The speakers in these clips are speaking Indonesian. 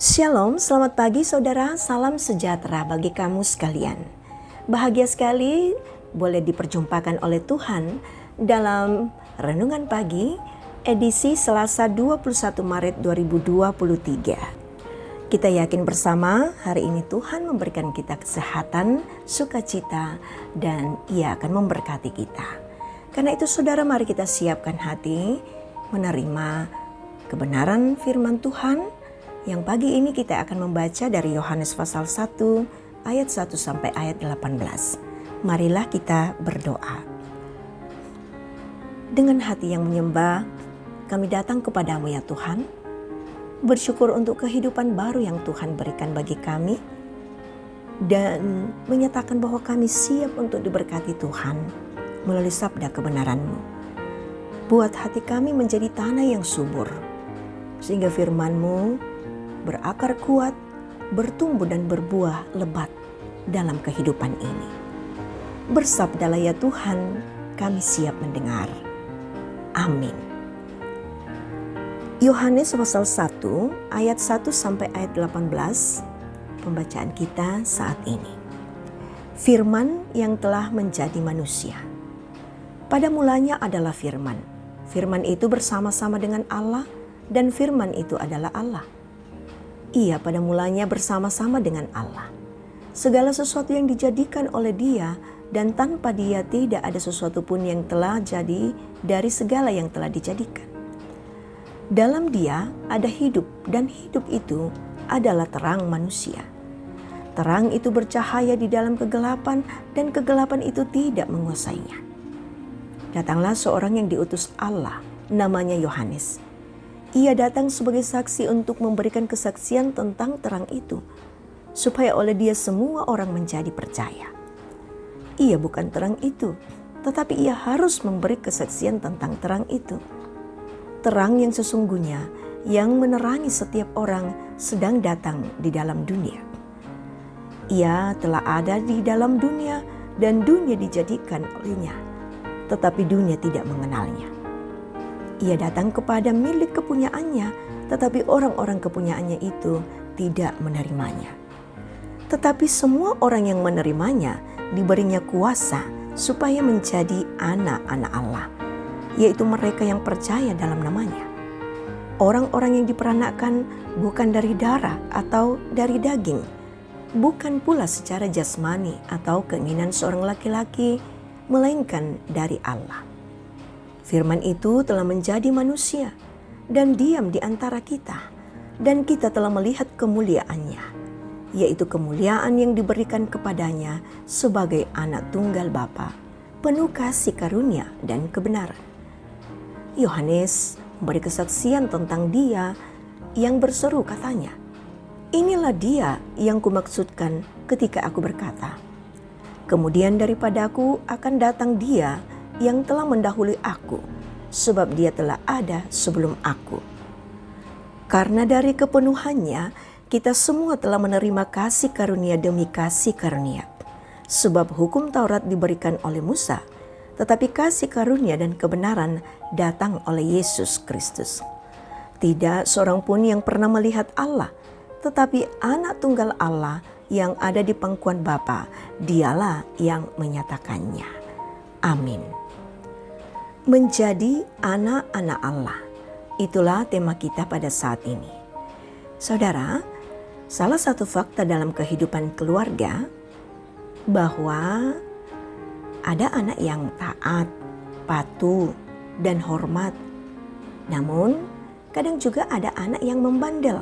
Shalom, selamat pagi saudara, salam sejahtera bagi kamu sekalian. Bahagia sekali boleh diperjumpakan oleh Tuhan dalam Renungan Pagi edisi Selasa 21 Maret 2023. Kita yakin bersama hari ini Tuhan memberikan kita kesehatan, sukacita, dan Ia akan memberkati kita. Karena itu saudara, mari kita siapkan hati menerima kebenaran firman Tuhan. Yang pagi ini kita akan membaca dari Yohanes pasal 1 ayat 1 sampai ayat 18. Marilah kita berdoa. Dengan hati yang menyembah, kami datang kepadamu ya Tuhan. Bersyukur untuk kehidupan baru yang Tuhan berikan bagi kami. Dan menyatakan bahwa kami siap untuk diberkati Tuhan melalui sabda kebenaran-Mu. Buat hati kami menjadi tanah yang subur, sehingga firman-Mu berakar kuat, bertumbuh dan berbuah lebat dalam kehidupan ini. Bersabdalah ya Tuhan, kami siap mendengar. Amin. Yohanes pasal 1 ayat 1 sampai ayat 18, pembacaan kita saat ini. Firman yang telah menjadi manusia. Pada mulanya adalah firman. Firman itu bersama-sama dengan Allah dan firman itu adalah Allah. Ia pada mulanya bersama-sama dengan Allah. Segala sesuatu yang dijadikan oleh Dia dan tanpa Dia tidak ada sesuatu pun yang telah jadi dari segala yang telah dijadikan. Dalam Dia ada hidup dan hidup itu adalah terang manusia. Terang itu bercahaya di dalam kegelapan dan kegelapan itu tidak menguasainya. Datanglah seorang yang diutus Allah, namanya Yohanes. Ia datang sebagai saksi untuk memberikan kesaksian tentang terang itu, supaya oleh dia semua orang menjadi percaya. Ia bukan terang itu, tetapi ia harus memberi kesaksian tentang terang itu. Terang yang sesungguhnya yang menerangi setiap orang sedang datang di dalam dunia. Ia telah ada di dalam dunia dan dunia dijadikan olehnya, tetapi dunia tidak mengenalnya. Ia datang kepada milik kepunyaannya, tetapi orang-orang kepunyaannya itu tidak menerimanya. Tetapi semua orang yang menerimanya diberinya kuasa supaya menjadi anak-anak Allah, yaitu mereka yang percaya dalam namanya. Orang-orang yang diperanakkan bukan dari darah atau dari daging, bukan pula secara jasmani atau keinginan seorang laki-laki, melainkan dari Allah. Firman itu telah menjadi manusia dan diam di antara kita, dan kita telah melihat kemuliaannya, yaitu kemuliaan yang diberikan kepadanya sebagai anak tunggal Bapa, penuh kasih karunia dan kebenaran. Yohanes memberi kesaksian tentang Dia yang berseru katanya, "Inilah Dia yang kumaksudkan ketika aku berkata, kemudian daripadaku akan datang Dia yang telah mendahului aku, sebab Dia telah ada sebelum aku." Karena dari kepenuhannya, kita semua telah menerima kasih karunia demi kasih karunia. Sebab hukum Taurat diberikan oleh Musa, tetapi kasih karunia dan kebenaran datang oleh Yesus Kristus. Tidak seorang pun yang pernah melihat Allah, tetapi anak tunggal Allah yang ada di pangkuan Bapa, Dialah yang menyatakannya. Amin. Menjadi anak-anak Allah, itulah tema kita pada saat ini. Saudara, salah satu fakta dalam kehidupan keluarga bahwa ada anak yang taat, patuh, dan hormat. Namun, kadang juga ada anak yang membandel,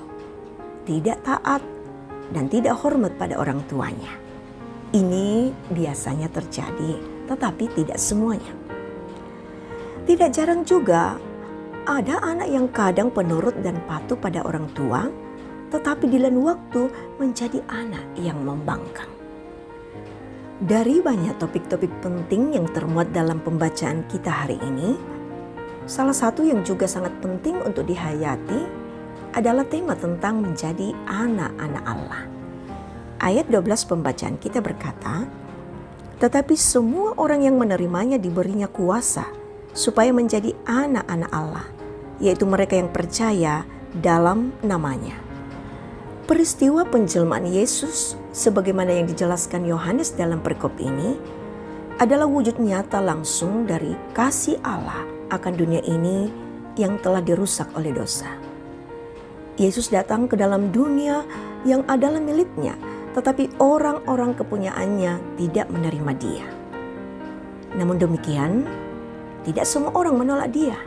tidak taat, dan tidak hormat pada orang tuanya. Ini biasanya terjadi, tetapi tidak semuanya. Tidak jarang juga ada anak yang kadang penurut dan patuh pada orang tua, tetapi di lain waktu menjadi anak yang membangkang. Dari banyak topik-topik penting yang termuat dalam pembacaan kita hari ini, salah satu yang juga sangat penting untuk dihayati adalah tema tentang menjadi anak-anak Allah. Ayat 12 pembacaan kita berkata, "Tetapi semua orang yang menerimanya diberinya kuasa supaya menjadi anak-anak Allah, yaitu mereka yang percaya dalam namanya." Peristiwa penjelmaan Yesus sebagaimana yang dijelaskan Yohanes dalam perikop ini adalah wujud nyata langsung dari kasih Allah akan dunia ini yang telah dirusak oleh dosa. Yesus datang ke dalam dunia yang adalah miliknya, tetapi orang-orang kepunyaannya tidak menerima Dia. Namun demikian, tidak semua orang menolak Dia.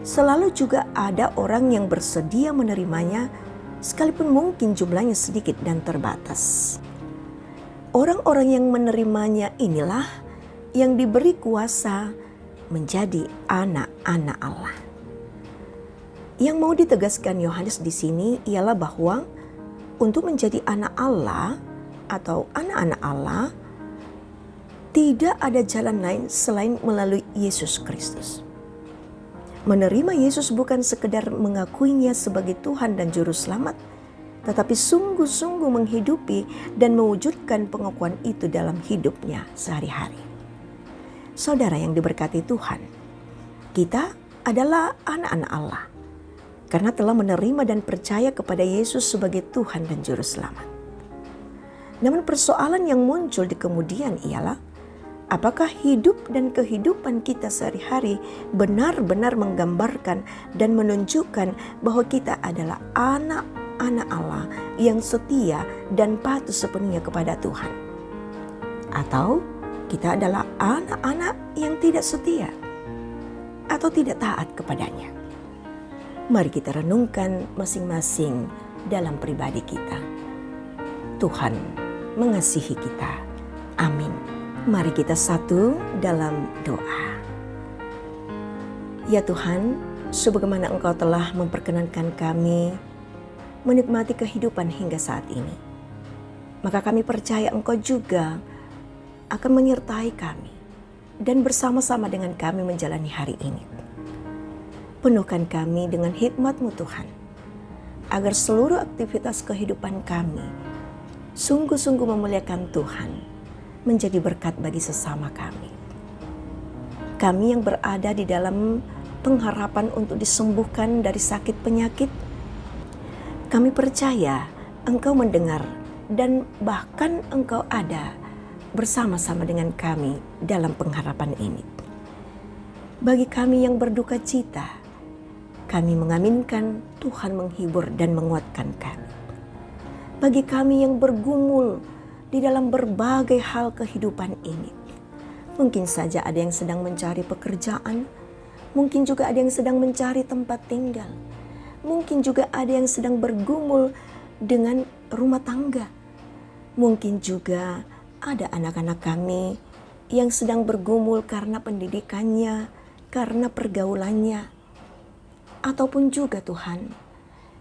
Selalu juga ada orang yang bersedia menerimanya, sekalipun mungkin jumlahnya sedikit dan terbatas. Orang-orang yang menerimanya inilah yang diberi kuasa menjadi anak-anak Allah. Yang mau ditegaskan Yohanes di sini ialah bahwa untuk menjadi anak Allah atau anak-anak Allah, tidak ada jalan lain selain melalui Yesus Kristus. Menerima Yesus bukan sekedar mengakuinya sebagai Tuhan dan Juru Selamat, tetapi sungguh-sungguh menghidupi dan mewujudkan pengakuan itu dalam hidupnya sehari-hari. Saudara yang diberkati Tuhan, kita adalah anak-anak Allah karena telah menerima dan percaya kepada Yesus sebagai Tuhan dan Juru Selamat. Namun persoalan yang muncul di kemudian ialah, apakah hidup dan kehidupan kita sehari-hari benar-benar menggambarkan dan menunjukkan bahwa kita adalah anak-anak Allah yang setia dan patuh sepenuhnya kepada Tuhan? Atau kita adalah anak-anak yang tidak setia atau tidak taat kepadanya? Mari kita renungkan masing-masing dalam pribadi kita. Tuhan mengasihi kita. Amin. Mari kita satu dalam doa. Ya Tuhan, sebagaimana Engkau telah memperkenankan kami menikmati kehidupan hingga saat ini, maka kami percaya Engkau juga akan menyertai kami dan bersama-sama dengan kami menjalani hari ini. Penuhkan kami dengan hikmat-Mu Tuhan, agar seluruh aktivitas kehidupan kami sungguh-sungguh memuliakan Tuhan, menjadi berkat bagi sesama kami. Kami yang berada di dalam pengharapan untuk disembuhkan dari sakit penyakit, kami percaya Engkau mendengar dan bahkan Engkau ada bersama-sama dengan kami dalam pengharapan ini. Bagi kami yang berduka cita, kami mengaminkan Tuhan menghibur dan menguatkan kami. Bagi kami yang bergumul di dalam berbagai hal kehidupan ini, mungkin saja ada yang sedang mencari pekerjaan, mungkin juga ada yang sedang mencari tempat tinggal, mungkin juga ada yang sedang bergumul dengan rumah tangga, mungkin juga ada anak-anak kami yang sedang bergumul karena pendidikannya, karena pergaulannya, ataupun juga Tuhan,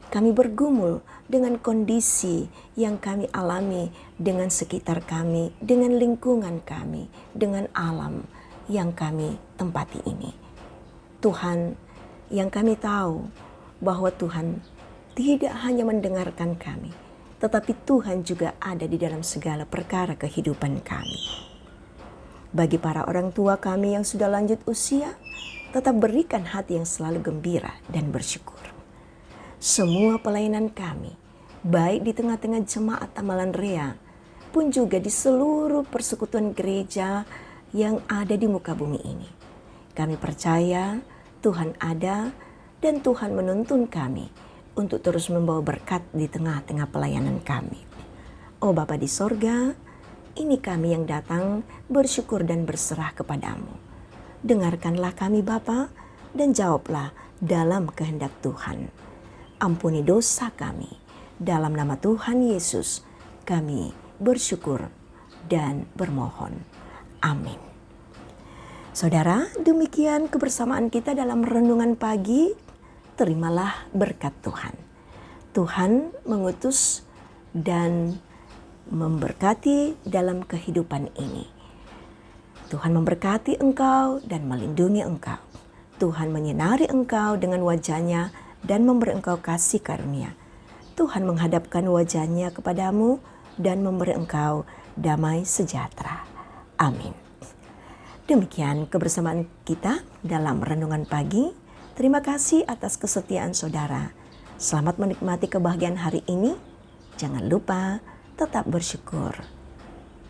kami bergumul dengan kondisi yang kami alami dengan sekitar kami, dengan lingkungan kami, dengan alam yang kami tempati ini. Tuhan, yang kami tahu bahwa Tuhan tidak hanya mendengarkan kami, tetapi Tuhan juga ada di dalam segala perkara kehidupan kami. Bagi para orang tua kami yang sudah lanjut usia, tetap berikan hati yang selalu gembira dan bersyukur. Semua pelayanan kami, baik di tengah-tengah jemaat Amalan Rea, pun juga di seluruh persekutuan gereja yang ada di muka bumi ini, kami percaya Tuhan ada dan Tuhan menuntun kami untuk terus membawa berkat di tengah-tengah pelayanan kami. Oh Bapa di sorga, ini kami yang datang bersyukur dan berserah kepadamu. Dengarkanlah kami Bapa dan jawablah dalam kehendak Tuhan. Ampuni dosa kami. Dalam nama Tuhan Yesus kami bersyukur dan bermohon. Amin. Saudara, demikian kebersamaan kita dalam renungan pagi. Terimalah berkat Tuhan. Tuhan mengutus dan memberkati dalam kehidupan ini. Tuhan memberkati engkau dan melindungi engkau. Tuhan menyinari engkau dengan wajah-Nya dan memberi engkau kasih karunia. Tuhan menghadapkan wajah-Nya kepadamu dan memberi engkau damai sejahtera. Amin. Demikian kebersamaan kita dalam renungan pagi. Terima kasih atas kesetiaan saudara. Selamat menikmati kebahagiaan hari ini. Jangan lupa tetap bersyukur.